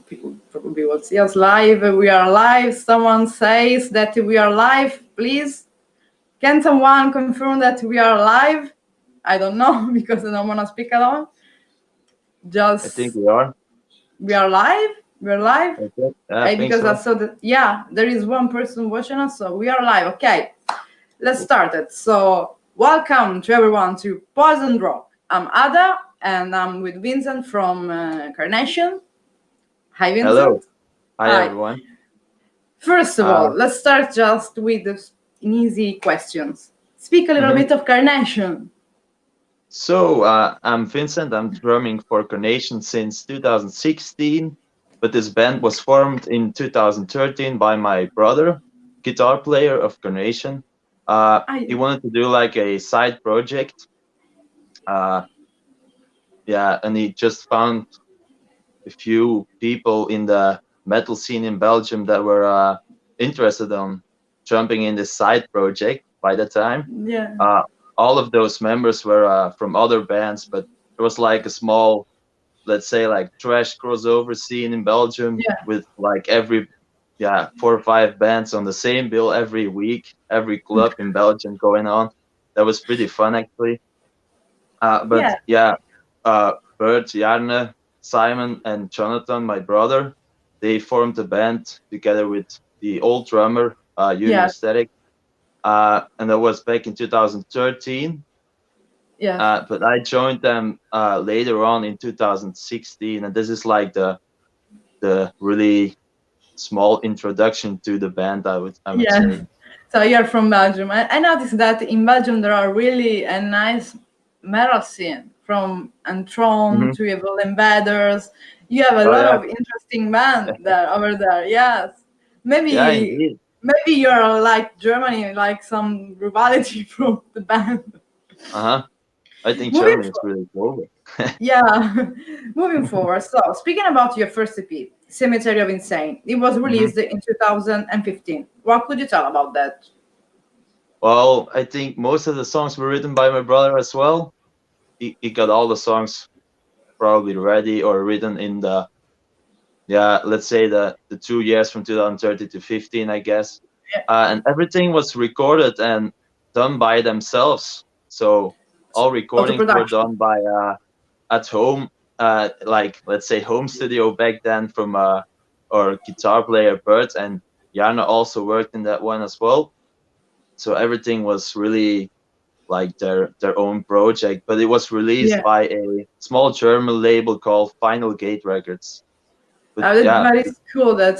People probably will see us live. We are live. Someone says that we are live. Please, can someone confirm that we are live? I don't know because I don't want to speak alone. I think Just we are. we are live. We're live. Okay. Yeah, I think Because I so. saw that. Yeah, there is one person watching us, so we are live. Okay, let's start it. So welcome to everyone to Poison Rock. I'm Ada, and I'm with Vincent from Carnation. Hi, Hello. Vincent. Hi, Hi. everyone. First of Uh, all, let's start just with the easy questions. Speak a little mhm. bit of Carnation. I'm Vincent. I'm drumming for Carnation since 2016, but this band was formed in 2013 by my brother, guitar player of Carnation. He I wanted to do like a side project. Uh, yeah, and he just found a few people in the metal scene in Belgium that were interested on jumping in this side project by the time. yeah Uh, all of those members were from other bands, but it was like a small, let's say, like trash crossover scene in Belgium yeah with like every, yeah, 4 or 5 bands on the same bill every week, every club in Belgium going on. That was pretty fun actually. But yeah yeah, Bert, Jarne, Simon, and Jonathan, my brother, they formed a band together with the old drummer, Junior yeah Static. And that was back in 2013. yeah. But I joined them later on in 2016, and this is like the really small introduction to the band. I would Yeah. say. So you're from Belgium. I noticed that in Belgium there are really a nice metal scene from Antron Hmm. to Evil Invaders. You have a Oh lot yeah, of interesting band there over there. Yes. yeah, Maybe indeed. maybe you're like Germany, like some rivality from the band. Uh huh. I think Moving Germany is forward. really cool. Yeah. Moving forward. So speaking about your first EP, Cemetery of Insane, it was Hmm. released in 2015. What could you tell about that? Well, I think most of the songs were written by my brother as well. He got all the songs probably ready or written in the, yeah, let's say the 2 years from 2013 to 15, I guess. And everything was recorded and done by themselves. So all Of the recordings were production. done by at home, like let's say home studio back then from our guitar player Bert, and Jana also worked in that one as well. So everything was really like their own project, but it was released Yeah, by a small German label called Final Gate Records. But yeah. that is cool that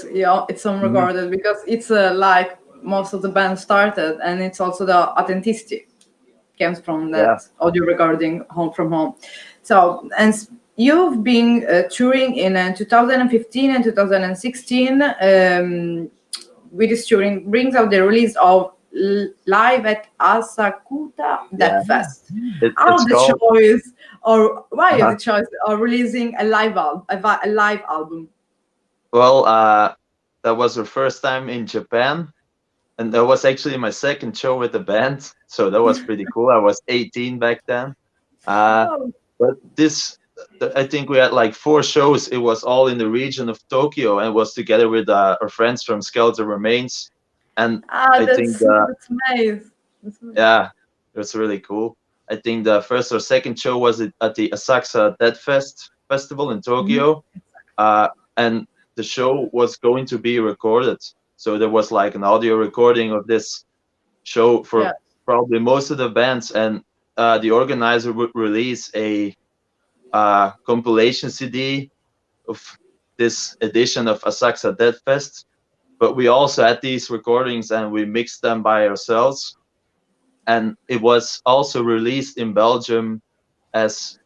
it's Mhm. unrecorded because it's like most of the band started, and it's also the authenticity comes from Yeah. that audio recording home from home. So you've been touring in 2015 and 2016. With this touring brings out the release of Live at Asakuta Yeah, Death Fest. How it's the called. choice, or why is uh the choice of releasing a a live album? Well, that was our first time in Japan, and that was actually my second show with the band. So that was pretty cool. I was 18 back then. Uh, Oh, but I think we had like 4 shows. It was all in the region of Tokyo, and was together with our friends from Skeleton Remains. And I think that's nice. That's nice. yeah, it was really cool. I think the first or second show was at the Asakusa Dead Fest festival in Mhm. Tokyo, and the show was going to be recorded. So there was like an audio recording of this show Yeah, for probably most of the bands, and the organizer would release a compilation CD of this edition of Asakusa Dead Fest. But we also had these recordings and we mixed them by ourselves, and it was also released in Belgium as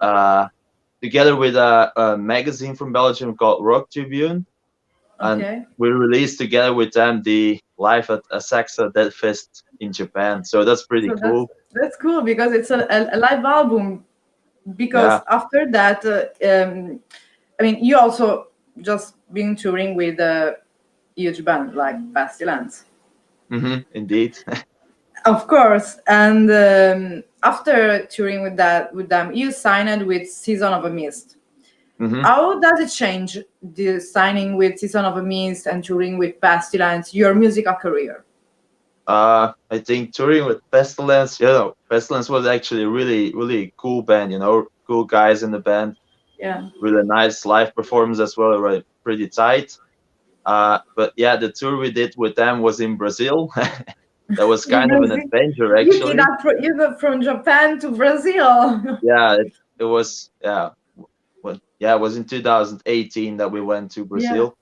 together with a magazine from Belgium called Rock Tribune, and okay. we released together with them the Live at Asakusa Dead Fest in Japan. So that's pretty So cool. that's cool because it's a live album. Because Yeah, after that, I mean, you also just been touring with a huge band like Pestilence, indeed. of course. And after touring with them, you signed with Season of a Mist. Hmm. How does it change the signing with Season of a Mist and touring with Pestilence, your musical career? I think touring with Pestilence, Pestilence was actually a really, really cool band, cool guys in the band, Yeah. really nice live performance as well, right? Pretty tight. But yeah, the tour we did with them was in Brazil. That was In kind of an Brazil, adventure, you did actually. that you go from Japan to Brazil. Yeah, it was, it was in 2018 that we went to Yeah. Brazil.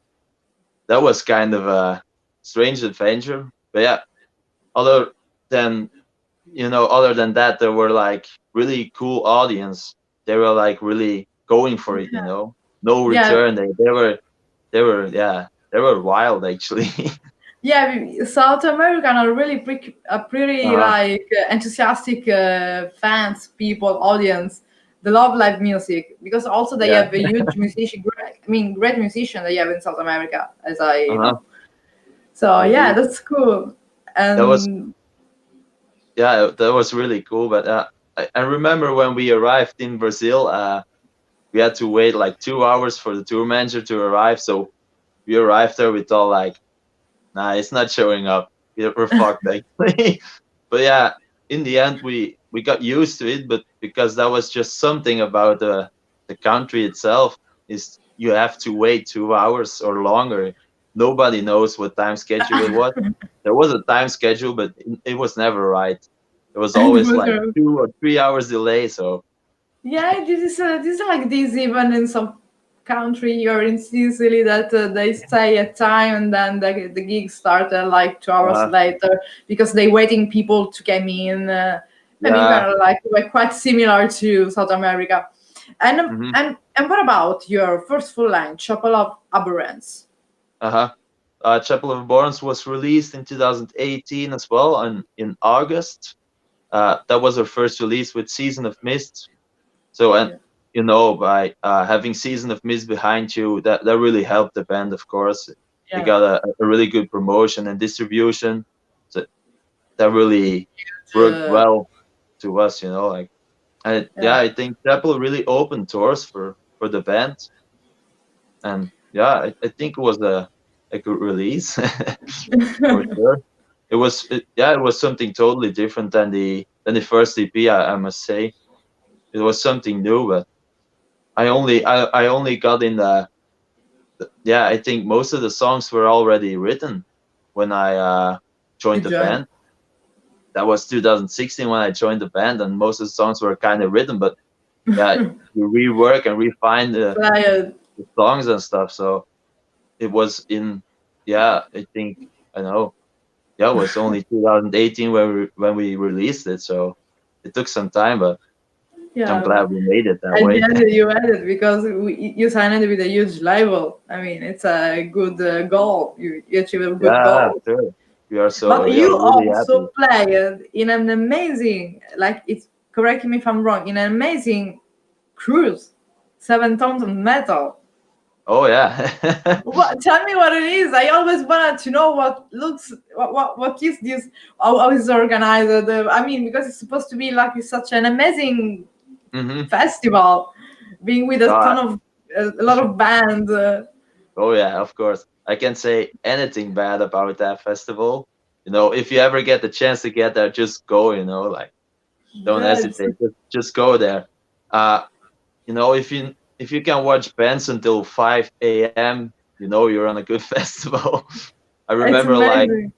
That was kind of a strange adventure. But yeah, other than other than that, there were like really cool audience. They were like really going for it, no Yeah. return. They were wild actually. Yeah, South American are really pretty Uh-huh. like enthusiastic fans, people, audience. They love live music because also they Yeah. have a huge musician. I mean, great musician they have in South America, as I Uh-huh. know. So yeah, Indeed. that's cool. That was And that was really cool. But I remember when we arrived in Brazil, we had to wait like 2 hours for the tour manager to arrive. So we arrived there, we thought like, nah, it's not showing up. We're fucked actually. But yeah, in the end, we got used to it. But because that was just something about the country itself, is you have to wait 2 hours or longer. Nobody knows what time schedule it was. There was a time schedule, but it was never right. It was and always like 2 or 3 hours delay. So yeah, this is like this even in some country or in Sicily that they stay at time and then the gig started like 2 hours uh, later because they waiting people to come in. Maybe yeah. we're quite similar to South America. And Hmm. what about your first full line, Chapel of Aberrance? Uh-huh. Chapel of Bournes was released in 2018 as well, and in August. That was our first release with Season of Mist. So, and Yeah, by having Season of Mist behind you, that really helped the band. Of course, they yeah. got a really good promotion and distribution. So that really worked Uh, well to us. Like, yeah. I think Chapel really opened doors for the band, and yeah, I think it was a good release for sure. It was something totally different than the first EP. I must say, it was something new, but I only got in yeah, I think most of the songs were already written when I joined You the joined. band. That was 2016 when I joined the band, and most of the songs were kind of written, but yeah, you rework and refine Flyers. the songs and stuff. So it was in, yeah, I think, I know, yeah, it was only 2018 when we released it. So it took some time, but I'm Yeah. glad we made it that At the way. end, you had it because you signed it with a huge label. I mean, it's a good goal. You achieve a good Yeah, goal. sure. But We are you really happy. also played in an amazing, like it's correct me if I'm wrong, in an amazing cruise, 7 tons of metal. Oh yeah. What? Tell me what it is. I always wanted to know what is this? How is it organized? I mean, because it's supposed to be like such an amazing Hmm. festival, being with a lot of bands. Oh yeah, of course. I can't say anything bad about that festival. If you ever get the chance to get there, just go. Like, don't That's hesitate. Just go there. Uh, if you can watch bands until 5 a.m., you're on a good festival. I it's remember like amazing.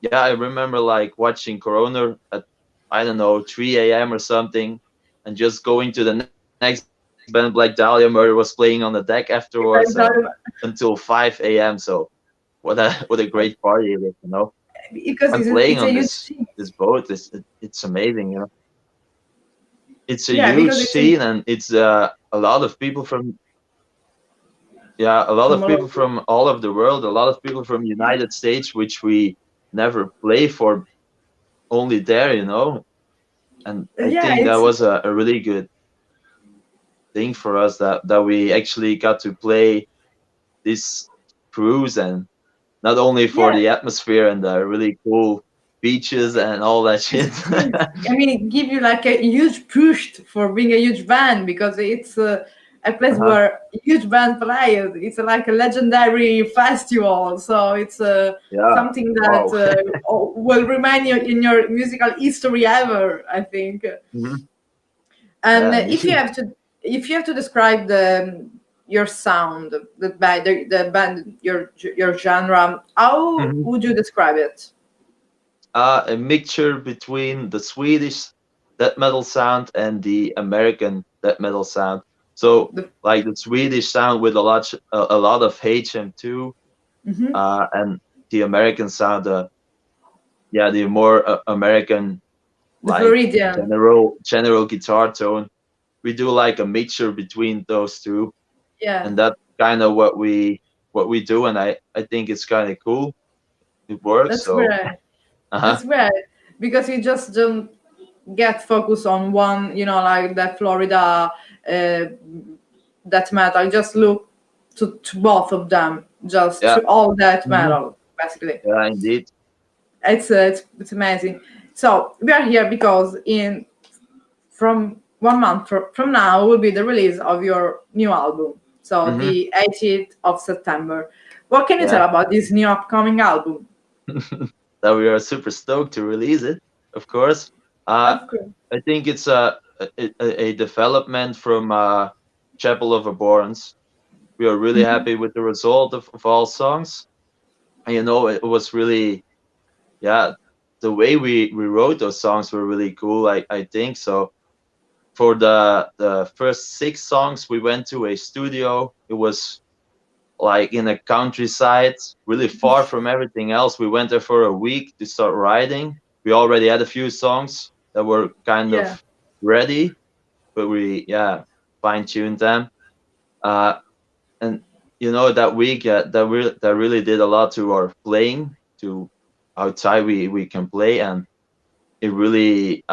Yeah, I remember like watching Corona at, I don't know, 3 a.m. or something, and just going to the next band. Black Dahlia Murder was playing on the deck afterwards, and until 5 a.m. So what a great party it is. Because And playing it's a on huge this thing. this boat it's amazing. It's a Yeah, huge because it's scene, and it's a lot of people from yeah, a lot from of all people over. from all over the world, a lot of people from United States, which we never play for, only there. And I Yeah, think that it's was a really good thing for us, that we actually got to play this cruise, and not only for yeah. the atmosphere and the really cool beaches and all that shit. I mean, it give you like a huge push for being a huge band because it's a place Uh-huh. where huge band plays. It's like a legendary festival, so it's Yeah. something that Wow. will remain in your musical history ever, I think. Mhm. And Yeah, if you indeed. have to, if you have to describe your sound, the band, your genre, how Mhm. would you describe it? A mixture between the Swedish death metal sound and the American death metal sound. So The, like the Swedish sound with a lot of HM2, mhm. and the American sound, yeah, the more American, The like Floridian, general guitar tone. We do like a mixture between those two, yeah, and that's kind of what we do, and I think it's kind of cool. It works. that's So great. uh-huh. That's great because you just don't get focused on one, like the Florida uh, death metal. Just look to both of them, just Yeah. to all death Mhm. metal, basically. Yeah, indeed. It's amazing. So we are here because in from 1 month from now will be the release of your new album. So Hmm. the 18th of September. What can you Yeah. tell about this new upcoming album? That we are super stoked to release it, of course. Uh, Of course. I think it's a development from Chapel of Abhorrence. We are really Mhm. happy with the result of all songs. And, it was really, yeah, the way we wrote those songs were really cool. I think so. For the first 6 songs, we went to a studio. It was like in a countryside, really far from everything else. We went there for a week to start writing. We already had a few songs that were kind Yeah. of ready, but we, yeah, fine tuned them. Uh, and that week, that really did a lot to our playing, to outside we can play, and it really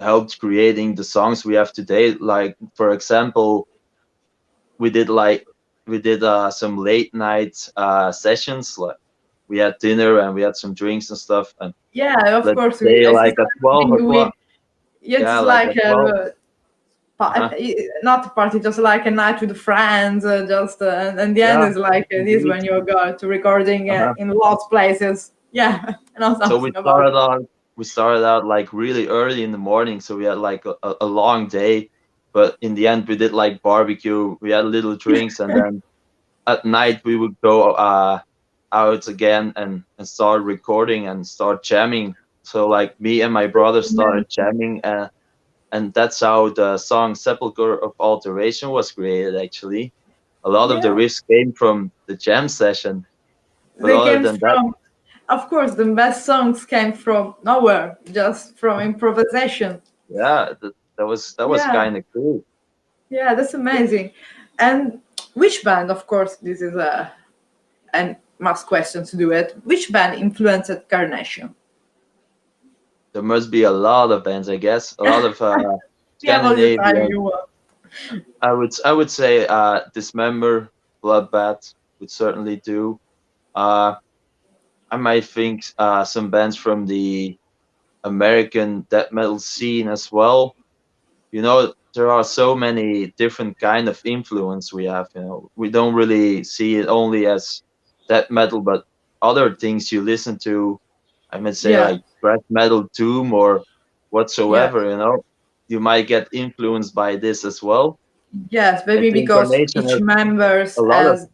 helped creating the songs we have today. Like, for example, we did like we did some late night sessions. Like, we had dinner and we had some drinks and stuff, and Yeah, of let's course. say It's like at 12 something o'clock. it's Yeah, like like at 12. Uh-huh. not a party, just like a night with friends. Just and the end Yeah, is like this indeed. when you go to recording Uh-huh. in lots of places. Yeah, I know So something about it. we started out like really early in the morning, so we had like a long day, but in the end we did like barbecue. We had little drinks, and then at night we would go out again and start recording and start jamming. So like me and my brother started jamming, and that's how the song Sepulchre of Alteration was created. Actually, a lot of the Yeah, riffs came from the jam session, but they other came than that, from. Of course, the best songs came from nowhere, just from improvisation. yeah, that was Yeah, kind of cool. yeah, that's amazing. And which band? Of course, this is a and must question to do it. Which band influenced Carnation? There must be a lot of bands, I guess, a lot of You have all the time Scandinavian. you want. I would say Dismember, Bloodbath would certainly do. Uh, I might think some bands from the American death metal scene as well. There are so many different kind of influence we have. We don't really see it only as death metal, but other things you listen to. I might say Yeah, like thrash metal, doom, or yeah, whatsoever. You might get influenced by this as well. yes. I Maybe think because Carnation has a lot of, each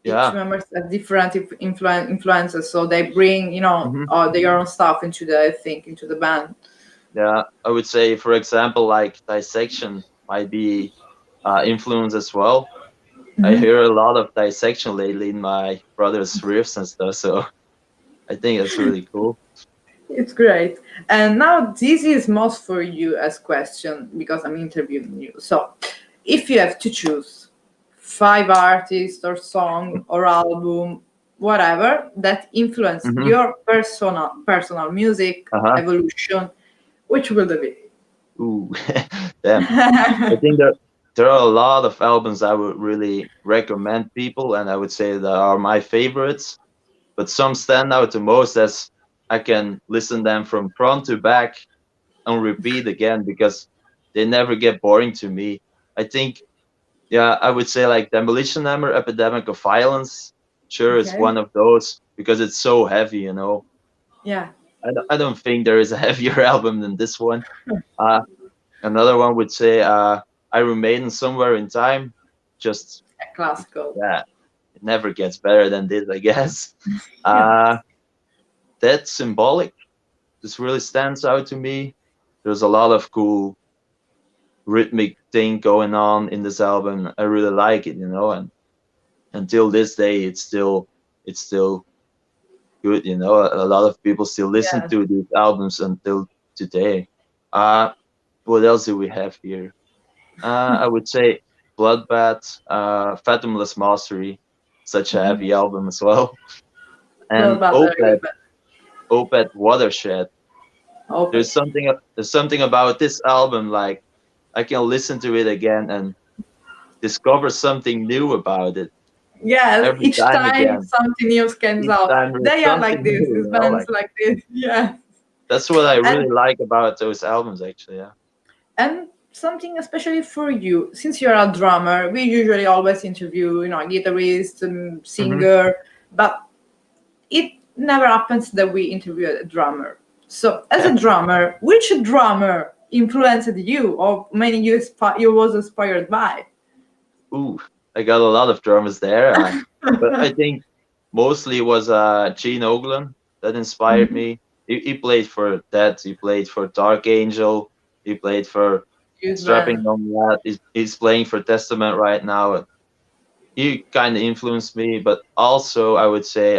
yeah. members has different influences, so they bring Hmm. their own stuff into the I think into the band. Yeah, I would say, for example, like Dissection might be influence as well. I Mhm. hear a lot of Dissection lately in my brother's riffs and stuff, so I think that's really cool. It's great. And now this is most for you as question because I'm interviewing you. So, if you have to choose 5 artists or song or album, whatever that influence Hmm. your personal music Uh-huh. evolution, which will it be? Ooh, damn. I think that there are a lot of albums I would really recommend people, and I would say that are my favorites. But some stand out the most as I can listen them from front to back on repeat again because they never get boring to me. I think, yeah, I would say like Demolition Hammer, Epidemic of Violence. Sure, it's Okay. one of those because it's so heavy, you know. Yeah. I don't think there is a heavier album than this one. Uh, Another one would say Iron Maiden, Somewhere in Time. Just, Classical. yeah, it never gets better than this, I guess. Yeah. Uh, that Symbolic, this really stands out to me. There's a lot of cool rhythmic thing going on in this album. I really like it, you know, and until this day, it's still good, you know. A lot of people still listen Yeah. to these albums until today. Uh, what else do we have here? I would say Bloodbath, Fathomless Mastery, such a heavy album as well, Well, and but very good. But Opeth Watershed. open. There's something about this album, like I can listen to it again and discover something new about it Yeah. every Each time time again. something new comes Each out. time there's They are like something this. new, you These know, bands like like this. Yeah. that's what I really And like about those albums, actually. Yeah. and something especially for you, since you're a drummer, we usually always interview, a guitarist, Hmm. singer, but it never happens that we interview a drummer. So, as a drummer, which drummer influenced you, or many you was inspired by? Ooh, I got a lot of drummers there, but I think mostly it was Gene Oglen that inspired Mhm. me. He played for that. He played for Dark Angel. He played for Use Strapping band. on That. He's playing for Testament right now. He kind of influenced me, but also I would say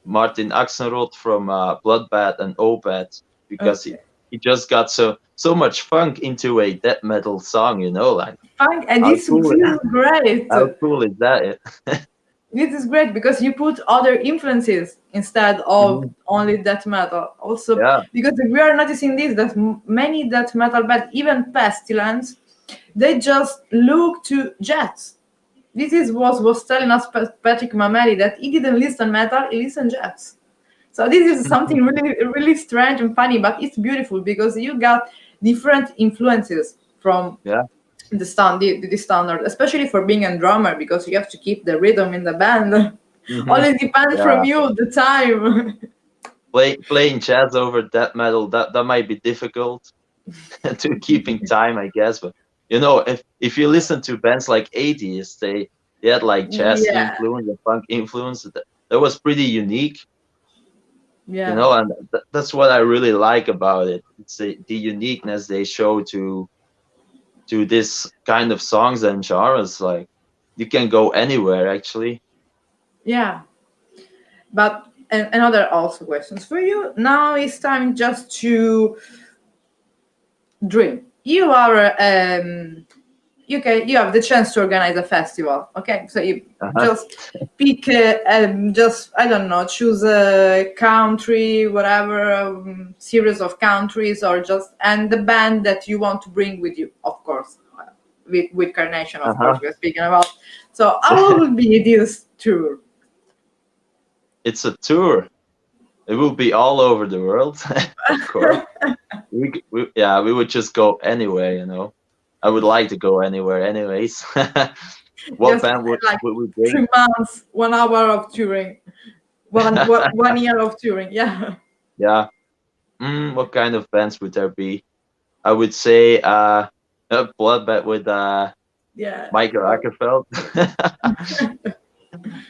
Martin Axelrod from Bloodbath and Opeth, because Okay. he just got so much funk into a death metal song, you know, like Fine, and how this is great. how cool is that? This is great because you put other influences instead of Mhm. only death metal. Also, Yeah. because we are noticing this that many death metal bands, even Pestilence, they just look to jazz. This is what was telling us Patrick Mameli, that he didn't listen metal, he listened jazz. So this is something really really strange and funny, but it's beautiful because you got different influences from Yeah. the standard, especially for being a drummer, because you have to keep the rhythm in the band. Hmm. Always depends from Yeah. you all the time. Playing jazz over death metal, that might be difficult to keeping time, I guess. But you know, if you listen to bands like 80s, they had like jazz Yeah, influence and funk influence. That was pretty unique, you yeah, know, and that's what I really like about it. It's the uniqueness they show to this kind of songs and genres. Like you can go anywhere, actually. yeah. But another also questions for you. Now it's time just to dream. You are you have the chance to organize a festival. Okay, so you Uh-huh. just pick just I don't know, choose a country, whatever series of countries, or just and the band that you want to bring with you, of course, with Carnation, of course, Uh-huh. we're speaking about. So how will be this tour? It's a tour. It will be all over the world, of course. Yeah, we would just go anywhere, you know. I would like to go anywhere, anyways. What Just band like would we bring? 3 months, 1 hour of touring, one year of touring. Yeah, Yeah. What kind of bands would there be? I would say Bloodbath with yeah. Michael Well, Ackerfeld.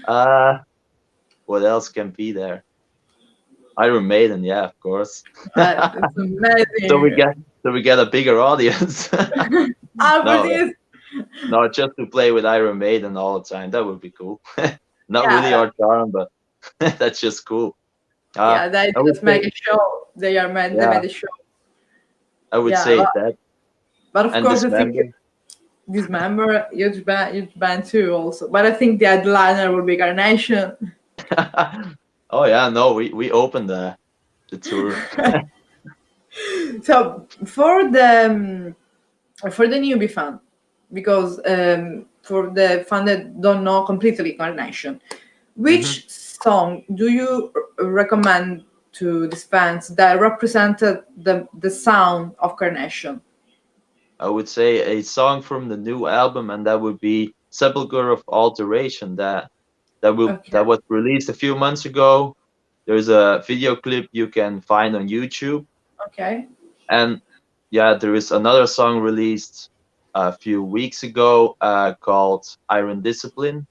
uh, what else can be there? Iron Maiden, yeah, of course. it's so we amazing. get so we get a bigger audience. Albert No, is, no, just to play with Iron Maiden all the time. That would be cool. Not really yeah, our charm, but that's just cool. Uh, yeah. They I would just make say, a show. They yeah, made a show. I would Yeah, say that but of and course I think Dismember. Dismember huge band too also. But I think the headliner will be Carnation. Oh yeah, no, we opened the tour. So for the newbie fan, because for the fan that don't know completely Carnation, Hmm. which song do you recommend to these fans that represented the sound of Carnation? I would say a song from the new album, and that would be Sepulchre of Alteration. Okay. That was released a few months ago. There's a video clip you can find on YouTube, Okay. and yeah, there is another song released a few weeks ago called Iron Discipline,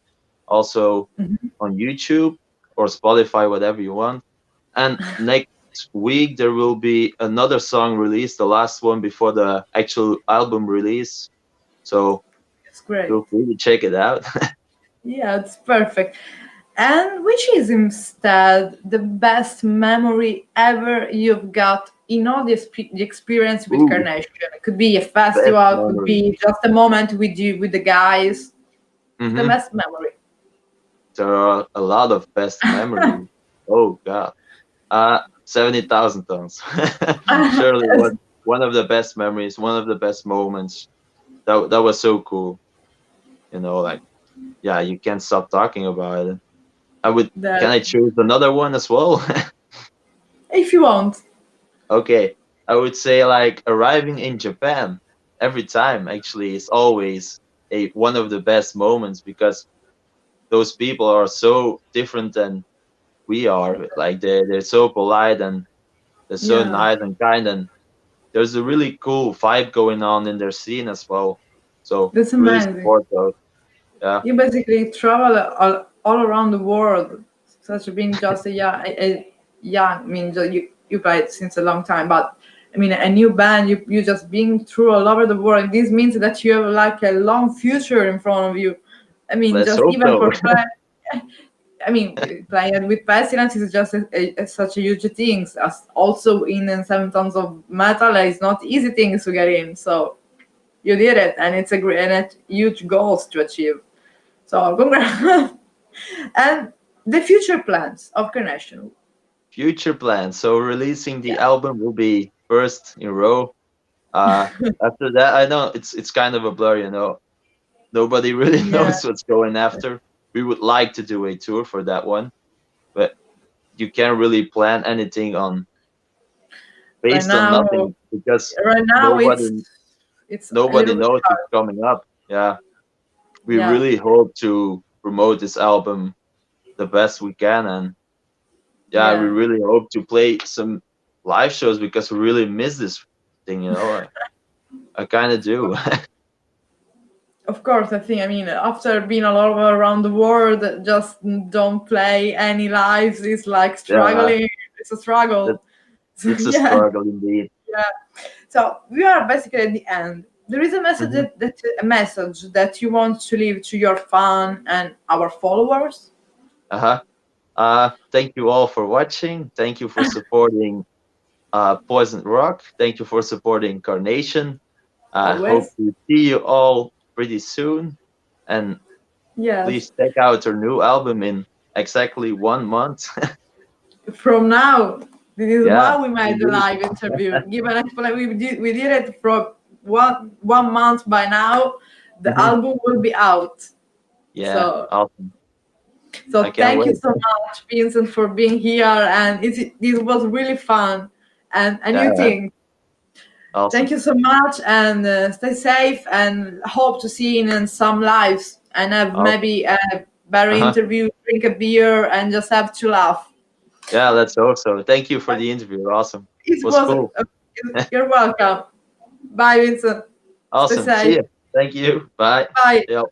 also Mhm. on YouTube or Spotify, whatever you want. And next week there will be another song released, the last one before the actual album release. So It's great. feel free to check it out. Yeah, it's perfect. And which is instead the best memory ever you've got in all the experience with Ooh, Carnation? It could be a best festival, could memory. be just a moment with you, with the guys. The Hmm. best memory. There are a lot of best memories. Oh God. 70,000 tons. Surely one of the best memories, one of the best moments. That was so cool. Like yeah, you can't stop talking about it. Can That I choose another one as well? if you want. Okay. I would say like arriving in Japan every time actually is always a one of the best moments because those people are so different than we are. Like they're so polite and they're so Yeah, nice and kind, and there's a really cool vibe going on in their scene as well. So that's really amazing. support those. Yeah, You basically travel all around the world. Such being just a young. I mean, you played since a long time, but I mean, a new band. You just being through all over the world. This means that you have like a long future in front of you. I mean, let's just hope even so. for play. I mean, playing with Pestilence is just such a huge thing. As also in 7 tons of metal, it's not easy things to get in. So you did it, and it's a huge goals to achieve. So congrats. And the future plans of Carnation. Future plans. So releasing the Yeah. album will be first in row. Uh, After that, I know it's kind of a blur. Nobody really Yeah. knows what's going after. We would like to do a tour for that one, but you can't really plan anything on Right based on now, nothing because right now nobody it's a nobody little bit knows what's hard. coming up. Yeah, we Yeah. really hope to promote this album the best we can, and yeah, we Yeah. really hope to play some live shows because we really miss this thing. I kind of do. Of course, I think. I mean, after being all over around the world, just don't play any lives. It's like Yeah, struggling. It's a that struggle. So it's a yeah, struggle indeed. yeah. So we are basically at the end. There is a message Hmm. a message that you want to leave to your fan and our followers. Uh-huh. Thank you all for watching. Thank you for supporting Poison Rock. Thank you for supporting Carnation. I hope Always. to see you all pretty soon. And Yes. please check out our new album in exactly 1 month. From now, this is Yeah, why we made the indeed. live interview. Given we did it for one month by now, the Mhm. album will be out. Yeah, So awesome. I so can't thank you wait. so much, Vincent, for being here, and this was really fun and a new Yeah, thing. Thank awesome. you so much, and stay safe, and hope to see you in some lives and have Awesome. maybe a better Uh-huh. interview, drink a beer, and just have to laugh. Yeah, let's hope so. Thank you for the interview. Awesome. It Was was. cool. You're welcome. Bye, Vincent. Stay Awesome. See safe. you. Thank you. Bye. Bye. Yep.